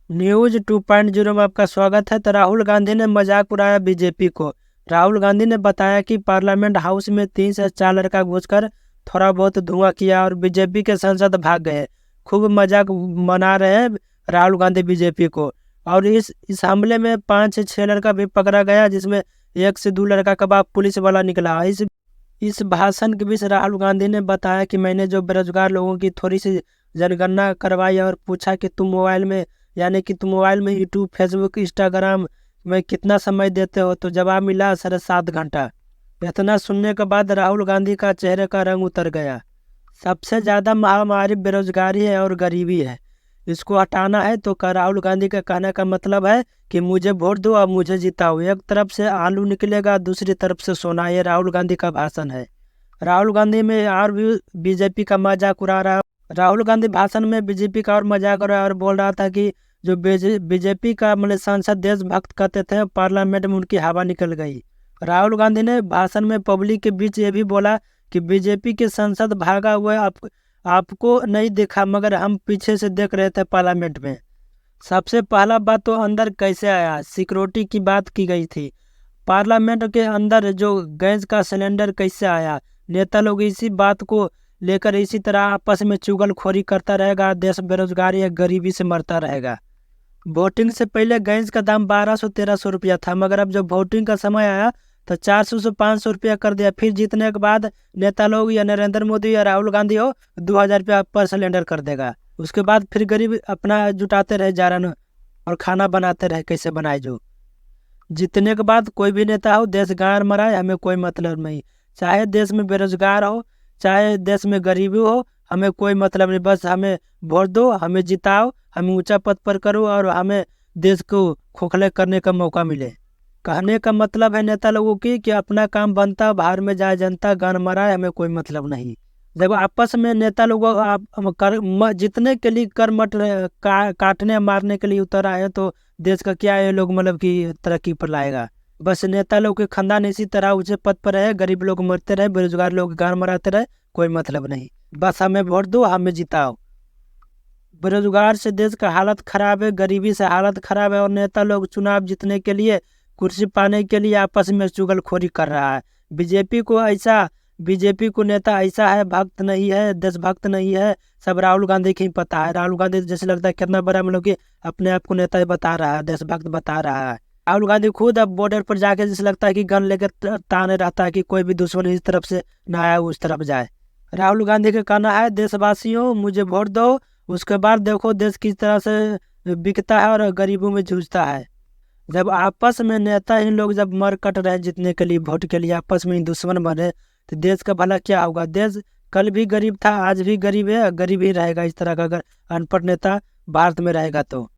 News 2.0 में आपका स्वागत है। तो राहुल गांधी ने मजाक उड़ाया बीजेपी को। राहुल गांधी ने बताया कि पार्लियामेंट हाउस में 3 से 4 लड़का घुसकर थोड़ा बहुत धुआं किया और बीजेपी के सांसद भाग गए। खूब मजाक मना रहे हैं राहुल गांधी बीजेपी को। और इस हमले में 5 से 6 लड़का भी पकड़ा गया, जिसमें 1 से 2 लड़का के बाद पुलिस वाला निकला। इस भाषण के बीच राहुल गांधी ने बताया कि मैंने जो बेरोजगार लोगों की थोड़ी सी जनगणना करवाई और पूछा कि तुम मोबाइल में यूट्यूब, फेसबुक, इंस्टाग्राम में कितना समय देते हो, तो जवाब मिला 7.5 घंटा। इतना सुनने के बाद राहुल गांधी का चेहरे का रंग उतर गया। सबसे ज़्यादा महामारी बेरोजगारी है और गरीबी है, इसको हटाना है। तो राहुल गांधी का कहने का मतलब है कि मुझे वोट दो और मुझे जिताओ। एक तरफ से आलू निकलेगा, दूसरी तरफ से सोना। ये राहुल गांधी का भाषण है। राहुल गांधी में और भी बीजेपी का मजाक उड़ा रहा। राहुल गांधी भाषण में बीजेपी का और मजाक उड़ा और बोल रहा था कि जो बीजेपी का मतलब सांसद देशभक्त कहते थे, पार्लियामेंट में उनकी हवा निकल गई। राहुल गांधी ने भाषण में पब्लिक के बीच ये भी बोला कि बीजेपी के सांसद भागा हुआ आपको नहीं देखा, मगर हम पीछे से देख रहे थे पार्लियामेंट में। सबसे पहला बात तो अंदर कैसे आया, सिक्योरिटी की बात की गई थी। पार्लियामेंट के अंदर जो गैस का सिलेंडर कैसे आया, नेता लोग इसी बात को लेकर इसी तरह आपस में चुगलखोरी करता रहेगा। देश बेरोजगारी या गरीबी से मरता रहेगा। वोटिंग से पहले गैस का दाम 1200-1300 रुपया था, मगर अब जब वोटिंग का समय आया तो 400 से 500 रुपया कर दिया। फिर जीतने के बाद नेता लोग या नरेंद्र मोदी या राहुल गांधी हो 2000 रुपया पर सिलेंडर कर देगा। उसके बाद फिर गरीब अपना जुटाते रहे जारन और खाना बनाते रहे कैसे बनाए जो। जीतने के बाद कोई भी नेता हो, देश गाड़ मराए, हमें कोई मतलब नहीं। चाहे देश में बेरोजगार हो, चाहे देश में गरीबी हो, हमें कोई मतलब नहीं। बस हमें वोट दो, हमें जिताओ, हमें ऊंचा पद पर करो और हमें देश को खोखले करने का मौका मिले। कहने का मतलब है नेता लोगों की कि अपना काम बनता, बाहर में जाए जनता, गान मराए, हमें कोई मतलब नहीं। जब आपस में नेता लोगों जितने के लिए कर मट काटने मारने के लिए उतर आए हैं, तो देश का क्या ये लोग मतलब कि तरक्की पर लाएगा। बस नेता लोग के खानदान इसी तरह ऊंचे पद पर रहे, गरीब लोग मरते रहे, बेरोजगार लोग गान मराते रहे, कोई मतलब नहीं। बस हमें वोट दो, हमें जिताओ। बेरोजगार से देश का हालत खराब है, गरीबी से हालत खराब है, और नेता लोग चुनाव जीतने के लिए, कुर्सी पाने के लिए आपस में चुगलखोरी कर रहा है। बीजेपी को नेता ऐसा है, भक्त नहीं है, देशभक्त नहीं है। सब राहुल गांधी की ही पता है। राहुल गांधी जैसे लगता है कितना बड़ा मतलब कि अपने आप को नेता बता रहा है, देशभक्त बता रहा है। राहुल गांधी खुद अब बॉर्डर पर जाके जैसे लगता है कि गन लेकर ताने रहता है कि कोई भी दुश्मन इस तरफ से ना आए उस तरफ जाए। राहुल गांधी का कहना है, देशवासियों मुझे वोट दो, उसके बाद देखो देश किस तरह से बिकता है और गरीबों में जूझता है। जब आपस में नेता इन लोग जब मर कट रहे जीतने के लिए, वोट के लिए आपस में दुश्मन बने, तो देश का भला क्या होगा। देश कल भी गरीब था, आज भी गरीब है, गरीब ही रहेगा इस तरह का अगर अनपढ़ नेता भारत में रहेगा तो।